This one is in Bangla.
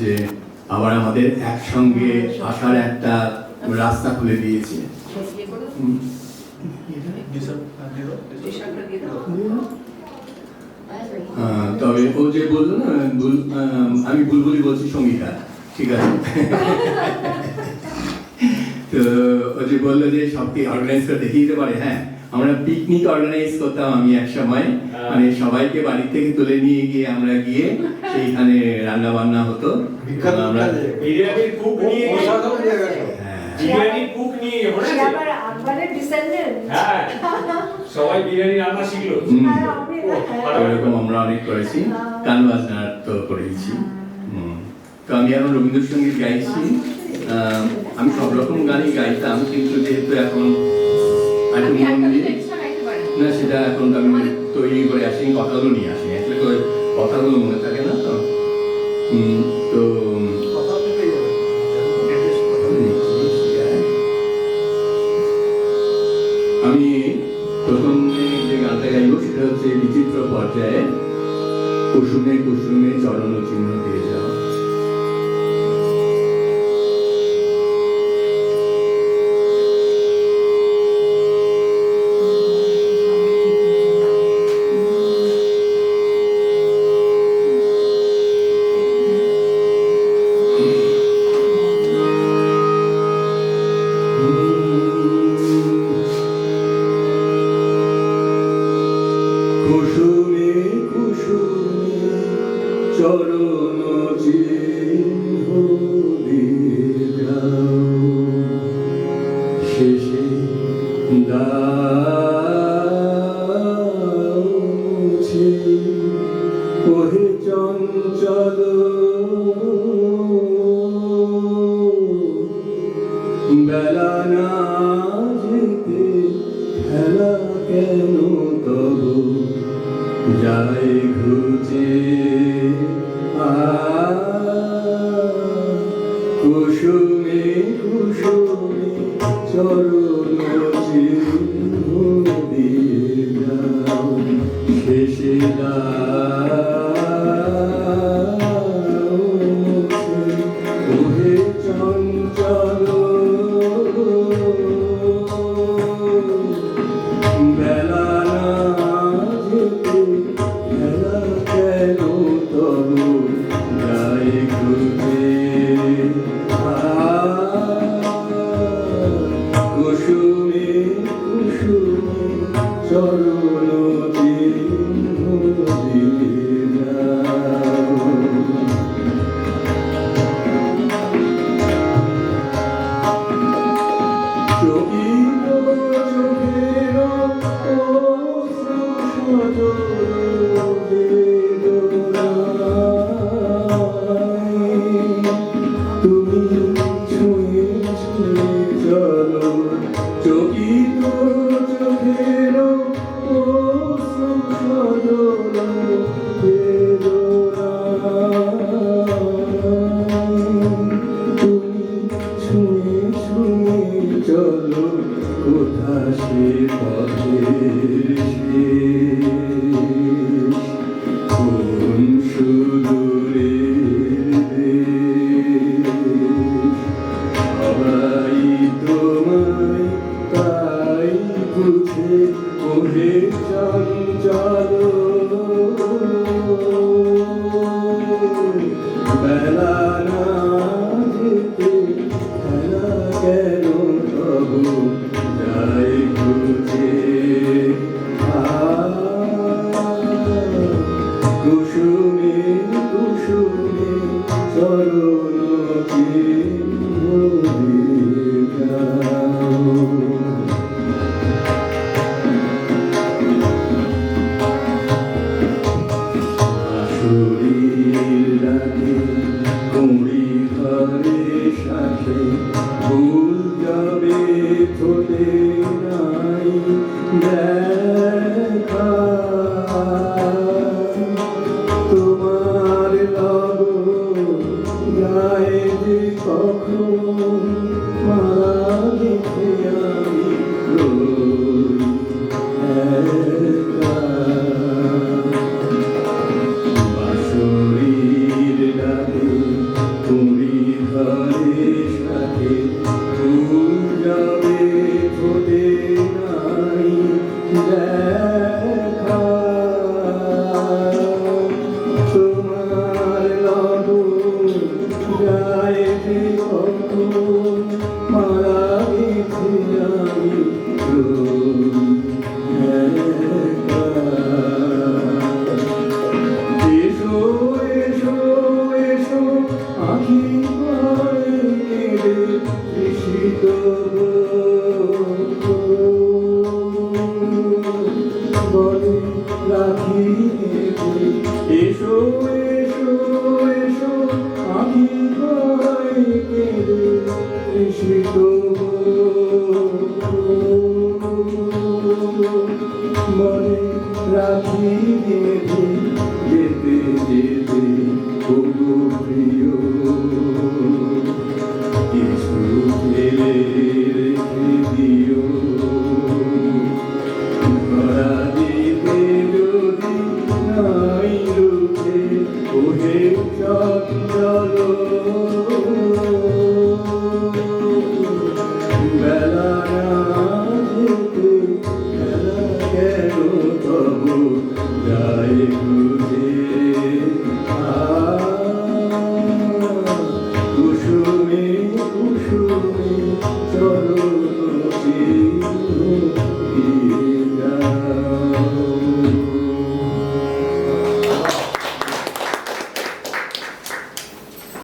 যে আবার আমাদের একসঙ্গে আসার একটা রাস্তা খুলে দিয়েছে। তবে ও যে বললো না, আমি বুলবুলি বলছি সঙ্গীতা, ঠিক আছে। তো ও যে বললো যে সবকে অর্গানাইজ করে দেখিয়ে দিতে পারে। হ্যাঁ, আমরা পিকনিক অর্গানাইজ করতাম আমি এক সময়, মানে সবাইকে বাড়ি থেকে তুলে নিয়ে গিয়ে আমরা গিয়ে সেইখানে রান্না বান্না হতো। আমরা বিরিয়ানির কুক নিয়ে সবাই বিরিয়ানি রান্না শিখলো। এরকম আমরা অনেক করেছি, গান বাজনা তো করেছি। তো আমি এখন রবীন্দ্রসঙ্গীত গাইছি। আমি সব রকম গানই গাইতাম, কিন্তু যেহেতু এখন না, সেটা এখন আমি তৈরি করে আসি, কথাগুলো নিয়ে আসি, আসলে তো কথাগুলো মনে থাকে না। তো তো আমি প্রথমে যে গানটা গাইব সেটা হচ্ছে বিচিত্র পর্যায়ে কুসুমে কুসুমে চরণ চিহ্ন দিয়ে যাও। কুসুমে কুসুমে চরণ চিহ্ন দিয়ে যাও, শেষে দাউছে ওহে চঞ্চল বেলা না যেতে খেলা কেন তবু যায় ঘুচে। কুসুমে কুসুমে চরণ চিহ্ন দিয়ে যাও, শেষে দাউছে ওহে চঞ্চল বেলা না যেতে খেলা কেন তবু যায় ঘুরতে। কুসুমে কুসুমে চরণ চিহ্ন দিয়ে যাও। চকিত চোখের তুমি ছুঁয়ে ছুঁয়ে চলো, চকিত চোখের তুমি ছুঁয়ে ছুঁয়ে চলো, কোথা সে পথের শেষ, কোন সুদূরের দেশ। সবাই তোমায় তাই বুঝে ওহে চঞ্চল বেলা না যেতে খেলা কেন তবু যায় ঘুচে। কুসুমে কুসুমে চরণ চিহ্ন দিয়ে যাও। আসুরির রাতে কুঁড়ি ঘরে সাথে ফুল যাবে ফোটে নাই দেখা, তোমার লগন গায়ে যে কখন মারা গেছে আমি রই একা। বাঁশরীর ডাকে আখি ভরে কেঁদে তৃষিত বলে রাখি নেবে। এসো এসো এসো আখি ভরে কেঁদে তৃষিত